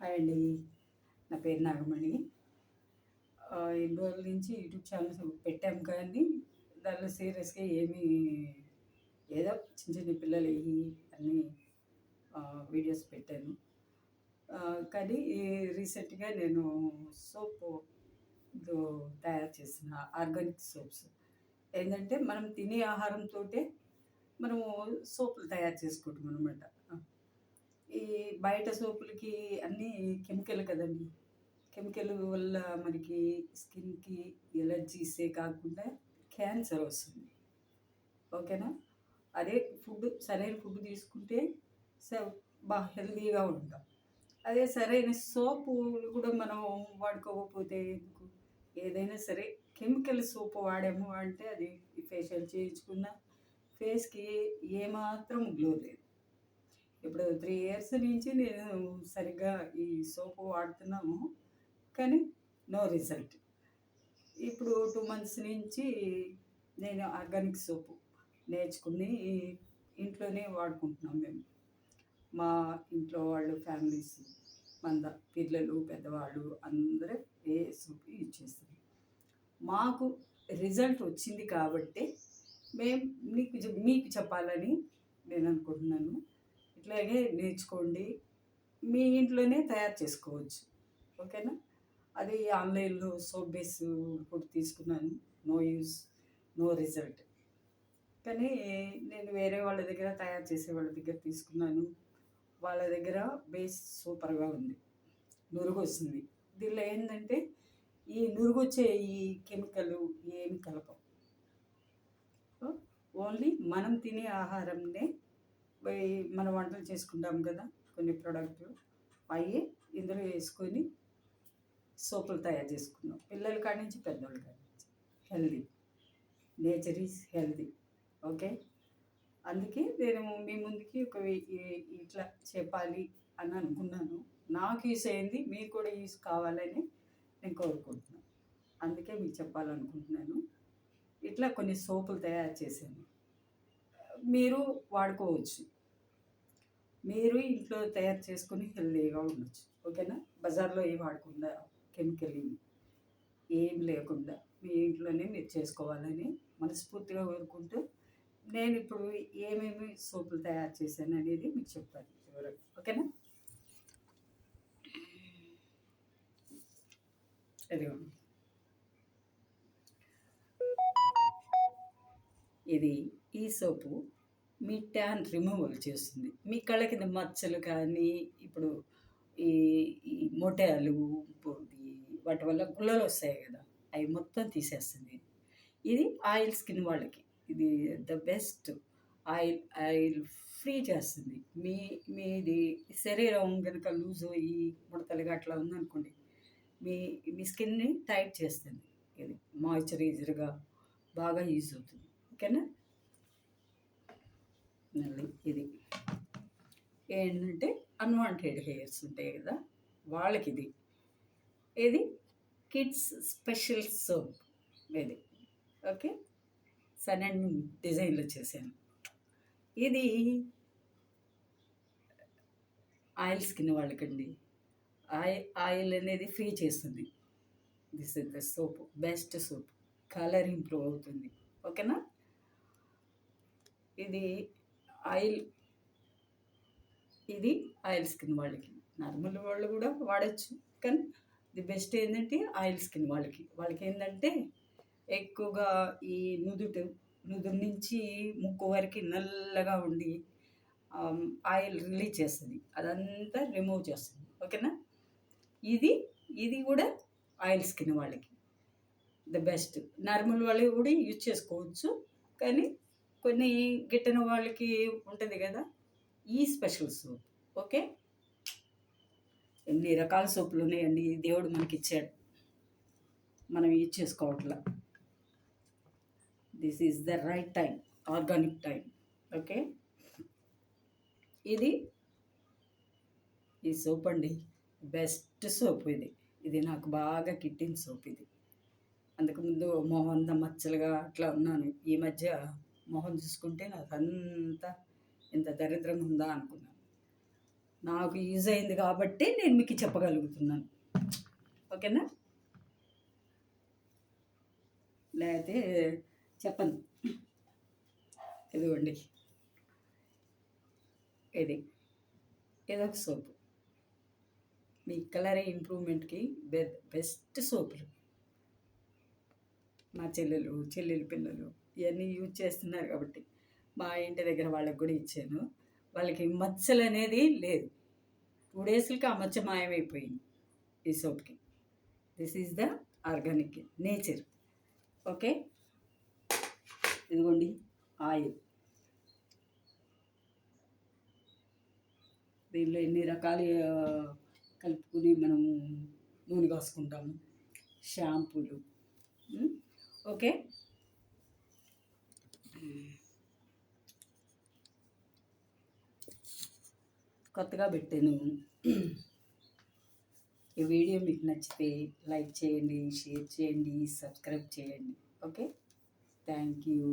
Hi అండి. నా పేరు నాగమణి. ఇన్ని రోజుల నుంచి యూట్యూబ్ ఛానల్స్ పెట్టాము కానీ దానిలో సీరియస్‌గా ఏమీ ఏదో చిన్న చిన్న పిల్లలయి అన్నీ వీడియోస్ పెట్టాను. కానీ రీసెంట్‌గా నేను సోపు దో తయారు చేసిన ఆర్గానిక్ సోప్స్. ఏందంటే మనం తినే ఆహారంతోటే మనము సోపులు తయారు చేసుకుంటాం అనమాట. ఈ బయట సోపులకి అన్నీ కెమికల్ కదండీ! కెమికల్ వల్ల మనకి స్కిన్‌కి ఎలర్జీసే కాకుండా క్యాన్సర్ వస్తుంది. ఓకేనా? అదే సరైన ఫుడ్ తీసుకుంటే స హెల్తీగా ఉంటాం. అదే సరైన సోపులు కూడా మనం వాడుకోకపోతే ఎందుకు? ఏదైనా సరే కెమికల్ సోప్ వాడాము అంటే అది ఫేషియల్ చేయించుకున్న ఫేస్‌కి ఏమాత్రం గ్లో లేదు. ఇప్పుడు 3 ఇయర్స్ నుంచి నేను సరిగ్గా ఈ సోపు వాడుతున్నాము. కానీ నో రిజల్ట్. ఇప్పుడు 2 మంత్స్ నుంచి నేను ఆర్గానిక్ సోపు నేర్చుకుని ఇంట్లోనే వాడుకుంటున్నాం మేము. మా ఇంట్లో వాళ్ళు ఫ్యామిలీస్ పిల్లలు, పెద్దవాళ్ళు అందరూ ఏ సోప్ యూజ్ చేస్తారు. మాకు రిజల్ట్ వచ్చింది కాబట్టే మేము మీకు చెప్పాలని నేను అనుకుంటున్నాను. ఇట్లాగే నేర్చుకోండి. మీ ఇంట్లోనే తయారు చేసుకోవచ్చు. ఓకేనా? అది ఆన్‌లైన్‌లో సోప్ బేస్ ఇప్పుడు తీసుకున్నాను. No use, no result. కానీ నేను వేరే వాళ్ళ దగ్గర తయారు చేసే వాళ్ళ దగ్గర తీసుకున్నాను. వాళ్ళ దగ్గర బేస్ సూపర్‌గా ఉంది. నురుగొస్తుంది. దీనిలో ఏందంటే ఈ నురుగొచ్చే ఈ కెమికల్ ఏమి కలపం. ఓన్లీ మనం తినే ఆహారంనే మనం వంటలు చేసుకుంటాం కదా! కొన్ని ప్రొడక్టులు అయ్యే ఇందులో వేసుకొని సోపులు తయారు చేసుకున్నాం. పిల్లల కాడి నుంచి పెద్దోళ్ళ కాడి నుంచి. Healthy. Nature is healthy. Okay. అందుకే నేను మీ ముందుకి ఇట్లా చెప్పాలి అని అనుకున్నాను. నాకు యూస్ అయింది మీకు కూడా యూస్ కావాలని నేను కోరుకుంటున్నాను. అందుకే మీకు చెప్పాలనుకుంటున్నాను. ఇట్లా కొన్ని సోపులు తయారు చేశాను. మీరు వాడుకోవచ్చు. మీరు ఇంట్లో తయారు చేసుకొని హెల్తీగా ఉండొచ్చు. ఓకేనా? బజార్‌లో ఏం వాడకుండా కెమికల్ ఏం లేకుండా మీ ఇంట్లోనే మీరు చేసుకోవాలని మనస్ఫూర్తిగా కోరుకుంటూ నేను ఇప్పుడు ఏమేమి సోపులు తయారు చేశాను అనేది మీకు చెప్తాను వివరంగా. ఓకేనా? ఇదిగోండి. ఈ సోపు మీ ట్యాన్ రిమూవల్ చేస్తుంది. మీ కళ్ళ కింద మచ్చలు కానీ ఇప్పుడు ఈ ఈ మొటియాలు వాటి వల్ల గుల్లలు వస్తాయి కదా! అవి మొత్తం తీసేస్తుంది. ఇది ఆయిల్ స్కిన్ వాళ్ళకి ఇది ద బెస్ట్. ఆయిల్ ఫ్రీ చేస్తుంది. మీది శరీరం కనుక లూజ్ అయ్యి ముడతలుగా అట్లా ఉందనుకోండి, మీ మీ స్కిన్ని టైట్ చేస్తుంది. ఇది మాయిశ్చరైజర్గా బాగా యూజ్ అవుతుంది. ఓకేనా? మళ్ళీ ఇది ఏంటంటే అన్వాంటెడ్ హెయిర్స్ ఉంటాయి కదా, వాళ్ళకి ఇది కిడ్స్ స్పెషల్ సోప్. ఇది ఓకే. సన్ అండ్ డిజైన్లో చేశాను. ఇది ఆయిల్ స్కిన్ వాళ్ళకండి. ఆయిల్ అనేది ఫ్రీ చేస్తుంది. This is the soap, best soap. Colour improve అవుతుంది. ఓకేనా? ఇది ఆయిల్ స్కిన్ వాళ్ళకి. నార్మల్ వాళ్ళు కూడా వాడచ్చు. కానీ ది బెస్ట్ ఏంటంటే ఆయిల్ స్కిన్ వాళ్ళకి ఏంటంటే ఎక్కువగా ఈ నుదురు నుంచి ముక్కు వరకు నల్లగా ఉండి ఆయిల్ రిలీజ్ చేస్తుంది. అదంతా రిమూవ్ చేస్తుంది. ఓకేనా? ఇది కూడా ఆయిల్ స్కిన్ వాళ్ళకి ద బెస్ట్. నార్మల్ వాళ్ళు కూడా యూజ్ చేసుకోవచ్చు. కానీ కొన్ని గిట్టని వాళ్ళకి ఉంటుంది కదా, ఈ స్పెషల్ సోప్. ఓకే. ఎన్ని రకాల సోపులు ఉన్నాయండి దేవుడు మనకి ఇచ్చాడు, మనం యూజ్ చేసుకోవట్లా. This is the right time, organic time. Okay. ఈ సోప్ అండి బెస్ట్ సోప్. ఇది నాకు బాగా కిట్టిన సోప్. అంతకుముందు మొహం అంతా మచ్చలుగా అట్లా ఉన్నాను. ఈ మధ్య మొహం చూసుకుంటే నాకు అంతా ఇంత దరిద్రంగా ఉందా అనుకున్నాను. నాకు యూజ్ అయింది కాబట్టి నేను మీకు చెప్పగలుగుతున్నాను. ఓకేనా? లేకపోతే చెప్పను. ఇదిగోండి, ఇది ఇదొక సోపు. మీ కలర్ ఇంప్రూవ్మెంట్కి బెస్ట్ సోపులు. మా చెల్లెలు పిల్లలు ఇవన్నీ యూజ్ చేస్తున్నారు కాబట్టి మా ఇంటి దగ్గర వాళ్ళకి కూడా ఇచ్చాను. వాళ్ళకి మచ్చలు అనేది లేదు. 2 డేస్లకి ఆ మచ్చ మాయమైపోయింది ఈ సోప్కి. This is the organic nature. Okay, ఇదిగోండి ఆయిల్. దీనిలో ఎన్ని రకాలు కలుపుకుని మనము నూనె కాసుకుంటాము, షాంపూలు. ఓకే, కొత్తగా పెట్టాను. ఈ వీడియో మీకు నచ్చితే లైక్ చేయండి, షేర్ చేయండి, సబ్స్క్రైబ్ చేయండి. Okay, thank you.